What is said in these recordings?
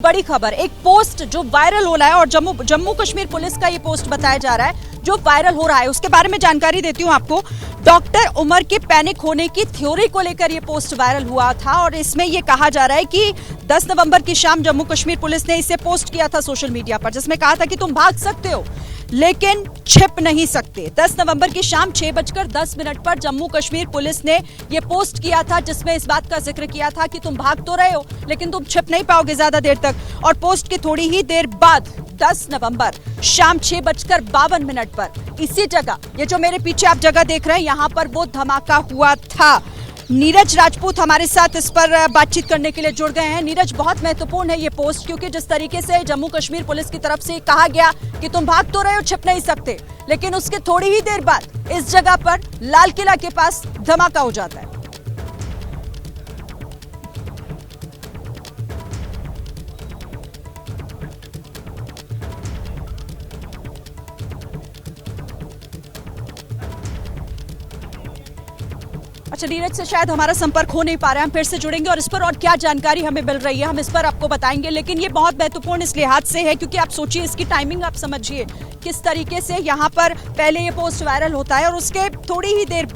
बड़ी खबर, एक पोस्ट जो वायरल हो रहा है और जम्मू कश्मीर पुलिस का ये पोस्ट बताया जा रहा है जो वायरल हो रहा है, उसके बारे में जानकारी देती हूँ आपको। डॉक्टर उमर के पैनिक होने की थ्योरी को लेकर ये पोस्ट वायरल हुआ था और इसमें ये कहा जा रहा है कि 10 नवंबर की शाम जम्मू कश्मीर पुलिस ने इसे पोस्ट किया था सोशल मीडिया पर, जिसमें कहा था कि तुम भाग सकते हो लेकिन छिप नहीं सकते। 10 नवंबर की शाम 6:10 पर जम्मू कश्मीर पुलिस ने यह पोस्ट किया था, जिसमें इस बात का जिक्र किया था कि तुम भाग तो रहे हो लेकिन तुम छिप नहीं पाओगे ज्यादा देर तक। और पोस्ट की थोड़ी ही देर बाद 10 नवंबर शाम 6:52 पर इसी जगह, ये जो मेरे पीछे आप जगह देख रहे हैं, यहां पर वो धमाका हुआ था। नीरज राजपूत हमारे साथ इस पर बातचीत करने के लिए जुड़ गए हैं। नीरज, बहुत महत्वपूर्ण है ये पोस्ट, क्योंकि जिस तरीके से जम्मू कश्मीर पुलिस की तरफ से कहा गया कि तुम भाग तो रहे हो, छिप नहीं सकते, लेकिन उसके थोड़ी ही देर बाद इस जगह पर लाल किला के पास धमाका हो जाता है। अच्छा, नीरज से शायद हमारा संपर्क हो नहीं पा रहा है, हम फिर से जुड़ेंगे और इस पर और क्या जानकारी हमें मिल रही है हम इस पर आपको बताएंगे। लेकिन ये बहुत महत्वपूर्ण इस लिहाज से है क्योंकि आप सोचिए, इसकी टाइमिंग आप समझिए किस तरीके से यहाँ पर पहले ये पोस्ट वायरल होता है और उसके थोड़ी देर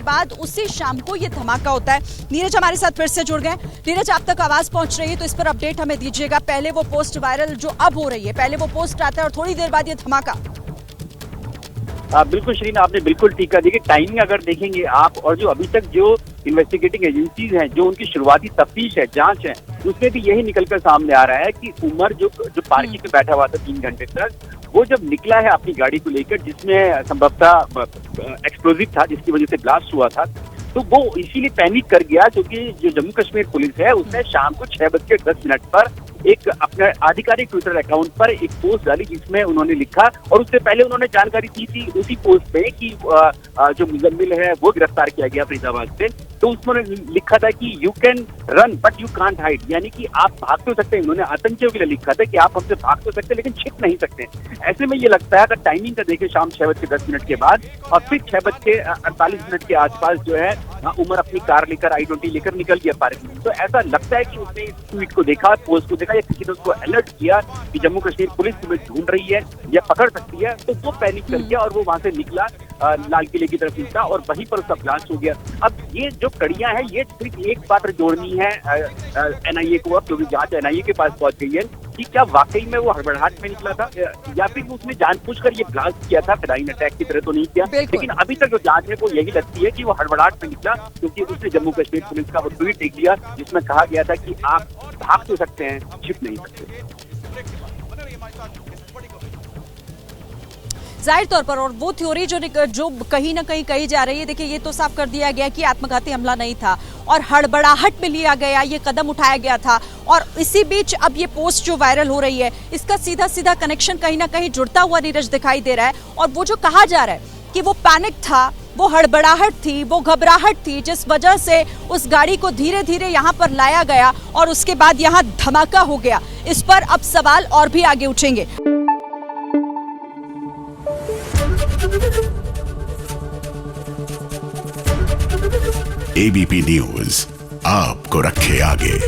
बाद उसी शाम को ये धमाका होता है। नीरज हमारे साथ फिर से जुड़ गए। नीरज, आप तक आवाज पहुंच रही है तो इस पर अपडेट हमें दीजिएगा। पहले वो पोस्ट वायरल जो अब हो रही है, पहले वो पोस्ट आता है और थोड़ी देर बाद ये धमाका। बिल्कुल शरीन, आपने बिल्कुल ठीक कहा। देखिए, टाइमिंग अगर देखेंगे आप और जो अभी तक जो इन्वेस्टिगेटिंग एजेंसीज हैं, जो उनकी शुरुआती तफ्तीश है, जांच है, उसमें भी यही निकलकर सामने आ रहा है कि उमर जो पार्किंग में बैठा हुआ था 3 घंटे तक, वो जब निकला है अपनी गाड़ी को लेकर, जिसमें संभवतः एक्सप्लोजिव था जिसकी वजह से ब्लास्ट हुआ था, तो वो इसीलिए पैनिक कर गया क्योंकि जो जम्मू कश्मीर पुलिस है उसने शाम को 6:10 पर एक अपने आधिकारिक ट्विटर अकाउंट पर एक पोस्ट डाली जिसमें उन्होंने लिखा, और उससे पहले उन्होंने जानकारी दी थी उसी पोस्ट में कि जो मुजम्मिल है वो गिरफ्तार किया गया फरीदाबाद से। तो उसमें लिखा था कि you can run but you can't hide, यानी कि आप भाग तो सकते हैं। उन्होंने आतंकियों के लिए लिखा था कि आप हमसे भाग तो सकते हैं लेकिन छिप नहीं सकते। ऐसे में ये लगता है अगर टाइमिंग का देखें शाम 6:10 के बाद और फिर 6:48 के आसपास जो है उमर अपनी कार लेकर i20 लेकर निकल गया पार्किंग में। तो ऐसा लगता है कि उसने इस ट्वीट को देखा, पोस्ट को देखा, या किसी ने उसको अलर्ट किया कि जम्मू कश्मीर पुलिस तुम्हें ढूंढ रही है या पकड़ सकती है, तो वो पैनिक कर गया और वो वहां से निकला, लाल किले की तरफ निकला और वहीं पर उसका ब्लास्ट हो गया। अब ये जो कड़ियां हैं, ये सिर्फ एक बात जोड़नी है एनआईए को, अब क्योंकि जांच एनआईए के पास पहुंच गई है कि क्या वाकई में वो हड़बड़ाहट में निकला था या फिर उसने जानबूझकर ये ब्लास्ट किया था, फिदाइन अटैक की तरह तो नहीं किया। लेकिन अभी तक जो जांच है वो यही लगती है कि वो हड़बड़ाहट में निकला क्योंकि उसने जम्मू कश्मीर पुलिस का वो ट्वीट देख लिया जिसमें कहा गया था कि आप भाग तो सकते हैं, छिप नहीं सकते। जाहिर तौर पर, और वो थ्योरी जो कहीं ना कहीं कही जा रही है, देखिए ये तो साफ कर दिया गया कि आत्मघाती हमला नहीं था और हड़बड़ाहट में लिया गया, ये कदम उठाया गया था। और इसी बीच अब ये पोस्ट जो वायरल हो रही है, इसका सीधा सीधा कनेक्शन कहीं ना कहीं जुड़ता हुआ नीरज दिखाई दे रहा है। और वो जो कहा जा रहा है कि वो पैनिक था, वो हड़बड़ाहट थी, वो घबराहट थी, जिस वजह से उस गाड़ी को धीरे धीरे यहाँ पर लाया गया और उसके बाद यहाँ धमाका हो गया, इस पर अब सवाल और भी आगे उठेंगे। एबीपी न्यूज आपको रखे आगे।